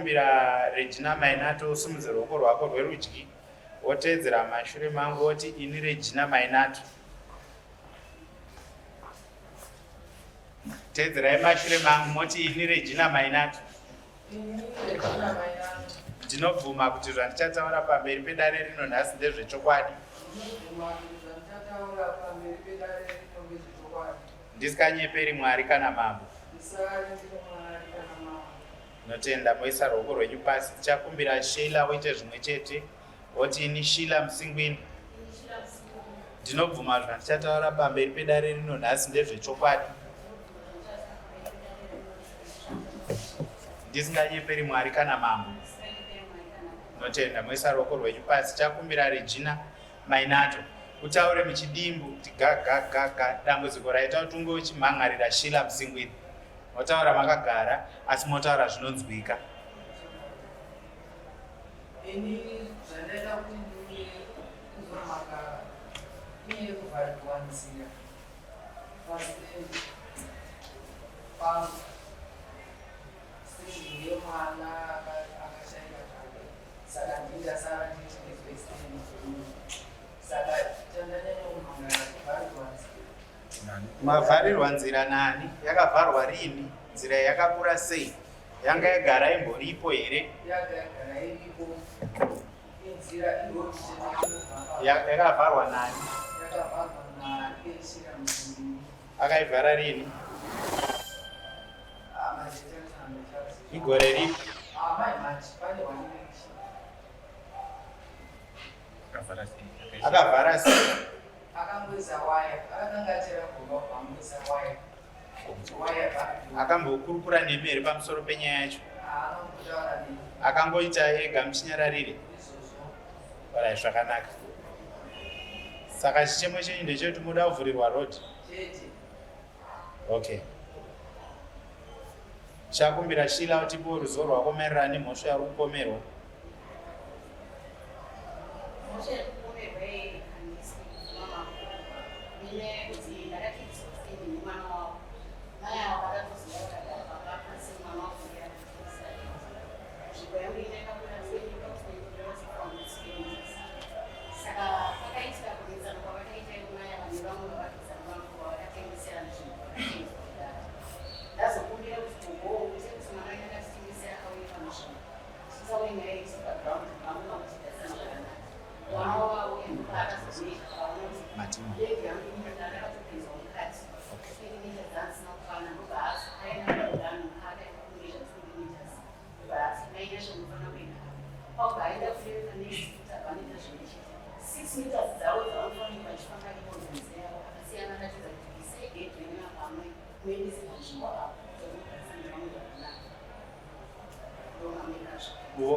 chakumbira Regina Mainato usumudze ruoko rwako rwerudyi wotedzera mashure mangu woti ini Regina Mainato. Tedzerai mashure mangu moti ini Regina Mainato. Ndinobvuma kuti zvandichataura pamberi pedare rino nhasi ndezvechokwadi. Ndisikanyeperi Mwari kana mambo. Notenda moisa ruoko rwenyu pasi. Tichakumbira Sheila woite zvimwe chete. Woti ini Sheila Musingwini. Ndinobvuma zvandichataura pamberi pedare rino nhasi ndezvechokwadi. Ndisinganyeperi Mwari kana mambo. Notenda moisa ruoko rwenyu pasi. Tichakumbira Regina Mainato. Utaure muchidimbu kuti gaga dambudziko raita kuti unge uchimhangarira Sheila Musingwini. Motaura makagara asi motaura zvinonzwika. Ini zvandaita kuti ndiuye kuzomakara uye kuvharirwa Munzira pasitendi pangu sezvinhu yemwana akashaika zvake saka ndindasara nditi ndifesitendi saka chandanyanya kumhangara kuvharirwa Munzira. Mavharirwa Nzira nani? Yakavharwa rini? Nzira yakakura sei? Yanga yagara imboripo here? Yagara iripo. Inzira iroti Yakavharwa nani? yakavharwa naSheila Musingwini. Akaivhara rini? Igore ripi? Akavhara sei? Akamboisa waya, akakangachira Gomba pamboisa waya. Akambokurukura nemi here pamusoro penyaya yacho. Akambotaura nemi. Akangoita ega muchinyararire. Bara zvakanaka. Saka chichemo chenyu ndechekuti muda kuvhurirwa road. Okay. Chakumbira Sheila utipo ruzivo rwako maererano nemhosva yari kupomerwa.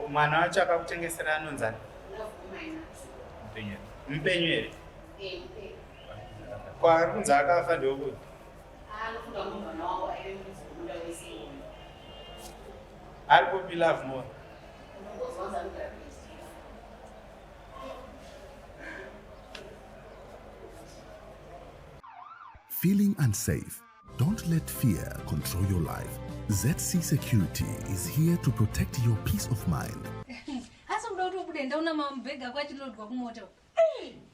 Mwana wacho akakutengesera anonzani? Mupenyu here? Kwaari kunzi akafa ndokuti? Aripopi Love More? Feeling unsafe? Don't let fear control your life. ZC Security is here to protect your peace of mind.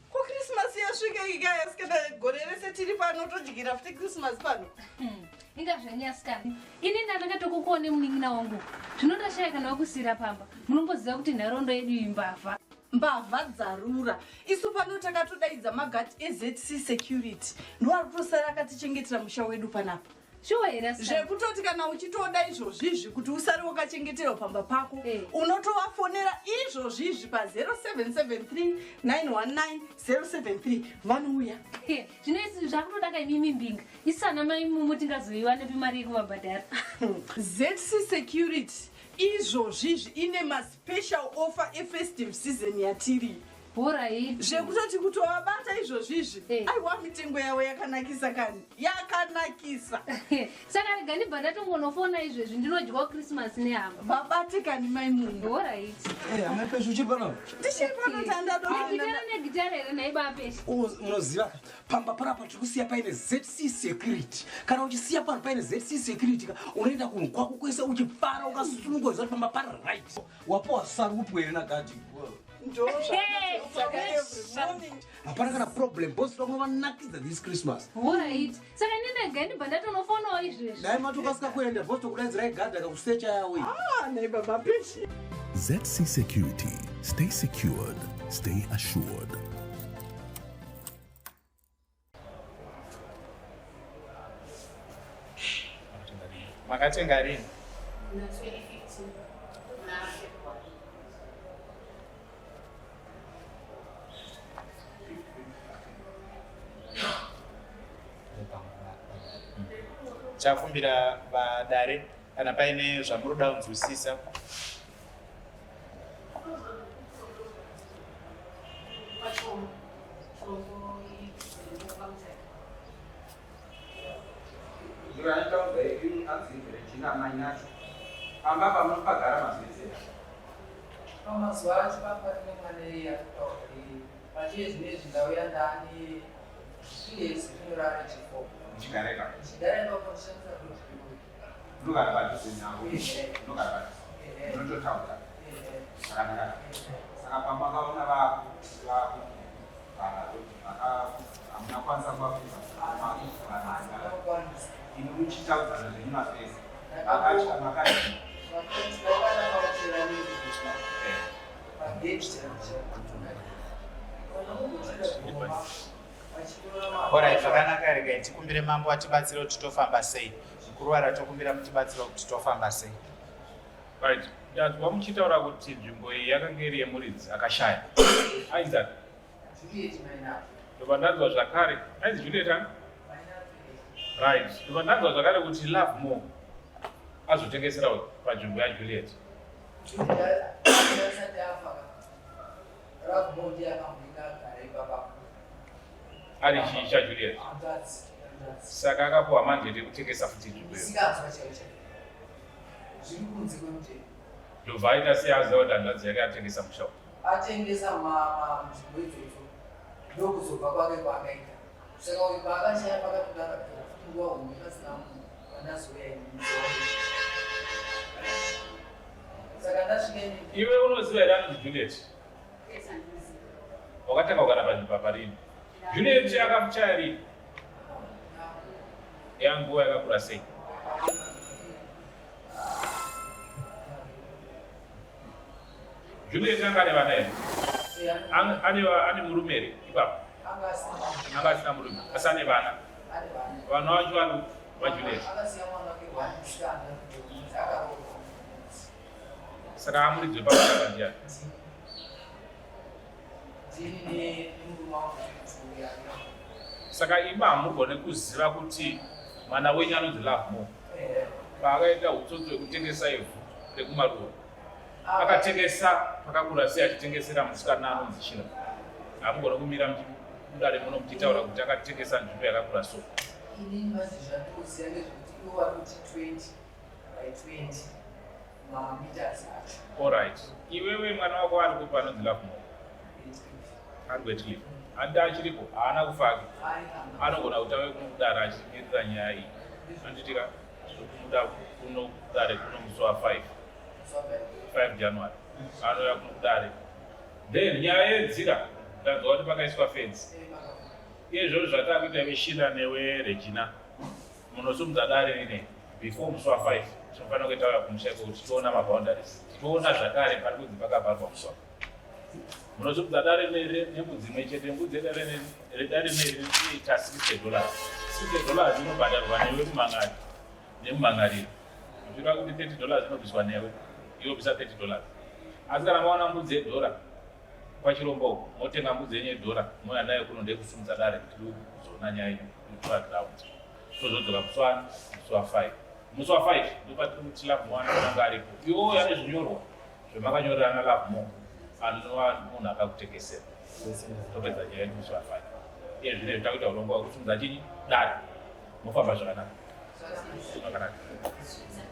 Christmas yasvika ikayasika gore rese tiri pano todyira futi Christmas pano. Ingazvanyasikana. Ini ndakatokukuone munin'ina wangu. Zvinondashaya kana wakusira pamba. Munomboziva kuti nharaunda yedu imbavha. Mbavha dzarura. Isu pano takatodaidza magati eZC Security. Ndiwari kutosara akatichengetera musha wedu panapa. Zvekutoti kana uchitoda izvozvizvi kuti usare wakachengeterwa pamba pako unotovafonera izvozvizvi pa 0773 919 073 vanouya. Zvinoisi zvakutodaka imimi mbinga isana mai mumu tingazoiwane pimari yekuvabhadhara. ZC Security izvozvizvi ine maspecial offer efestive season yatiri. Alright. Zvekutoti kutovabata izvozvizvi. Aiwa mitengo yawo yakanakisa kani. Yakanakisa. Saka rega ndibva ndatongonofona izvezvi ndinodyawo Christmas nehama. Babate kani mai munhu. Alright. Amapesha uchiri pano? Tichiri pano tandadoana. Gitara negitara here naibapesha. Unoziva pamba parapa tikusiya paine ZC security. Kana uchisiya pano paine ZC security unoenda kunhu kwako kwese uchifara ukasununguka zoti pamba pari right. Wapowa sarupu here nagadi. Hapana kana problem boss tongovanakidza this Christmas. Alright. Saka ndinenge ndibva ndatonofonawo izvezvi. Dai matokasika kuenda boss tokudaidzirai gadhi akakusecha yawe. Neighbor bapeshi. ZC Security. Stay secured. Stay assured. Makatenga rini? Chakumbira vadare kana paine zvamuroda kunzwisisa. Pamazuva acho paparine mwana yakutauri pachiye zvinezvi ndauya ndani zviyezi zvinorara chifo chigare pakushandisa nogara padhuze nawo nogara padhuze unototaura zvakanaka saka pamakaona vako hamuna kwanisa kuvafuza ine muchitaudzana zvenyu mafesi Alright, zvakanaka regai tikumbire mambo atibatsire kuti tofamba sei. Mukuru waratokumbira mutibatsira kuti tofamba sei. Right. Ndazwa muchitaura kuti nzvimbo iyi yakanga iri yemuridzi akashaya. Ainzani? Ndobva ndanzwa zvakare. Ainzi Juliet ani? Right. Ndobva ndanzwa zvakare kuti Love More azotengesera panzvimbo yaJuliet. Ari chii chaJuliet? Saka akapuwa mandate ekutengesa futi nzvimbo iyo. Ndobva aita seaziva kuti hanzvadzi yake atengesa mushauri. Atengesa nzvimbo idzodzo ndokuzobva kwake kwaakaita. Saka uyu paakashaya pakatogara nguva homwe pasina munhu pandazouya ini. Saka ndasvika iwe unoziva here anonzi Juliet? Wakatanga kugara panzvimbo parini. Juliet akamuchaya rini? Yangu yakakura sei? Juliet anga ane vana here? Ane murume here ipapo? Anga asina murume, asi ane vana. Vana vacho vari vaJuliet. Saka amuridzi wepakutanga ndiani? Saka ima hamugone kuziva kuti mwana wenyu anonzi Love More paakaita utsotsi hwekutengesa ivhu rekumaruva akatengesa pakakura sei achitengesera musikana anonzi Chino. Hamugone kumira mudare muno muchitaura kuti akatengesa nzvimbo yakakura so. Inini zvandikuziva ngezvekuti iwo vari kuti 20 by 20 mameters acho. Alright. Iwewe mwana wako ari kupa anonzi Love More? Ari kwetilipo. Handi achiripo, haana kufake. Anogona kuti ave kunodara achimirira nyaya iyi. Anditika kumuda kunodare kuno musi wa5 January. Anouya kunodare. Then nyaya yedzira ndanzwa kuti pakaiswa fence. Izvozvo zvatakuita veshina neweRegina munosumudza dare rine before musi wa5 tinofanira kuita kumusha kuti tiona maboundaries. Tiona zvakare pari kunzi pakavharwa musi wa. Munosumudza dare nembudzi imwe chete. Mbudzi redare inoita $60. $60 inobhadharwa newe mumangari nemumangariro. Zvira kuti $30 inobviswa newe, iwe bvisa $30. Asi kana maona mbudzi $1 pachirombo motenga mbudzi yenye $1 mouya nayo kuno ndekusumudza dare tiri kuzoona nyaya yenyu ground. Tozodzoka musi wa5. Musi wa5 ndopatiri kuti Love More anenge aripo. Iwo ane zvinyorwa zvamakanyora na Love More anova munhu akakutengesera. topedza nyaya yedu zvafanya iye zvine zvitakuita ulongo wakusimudza chini dare mofamba zvakanaka zvakanaka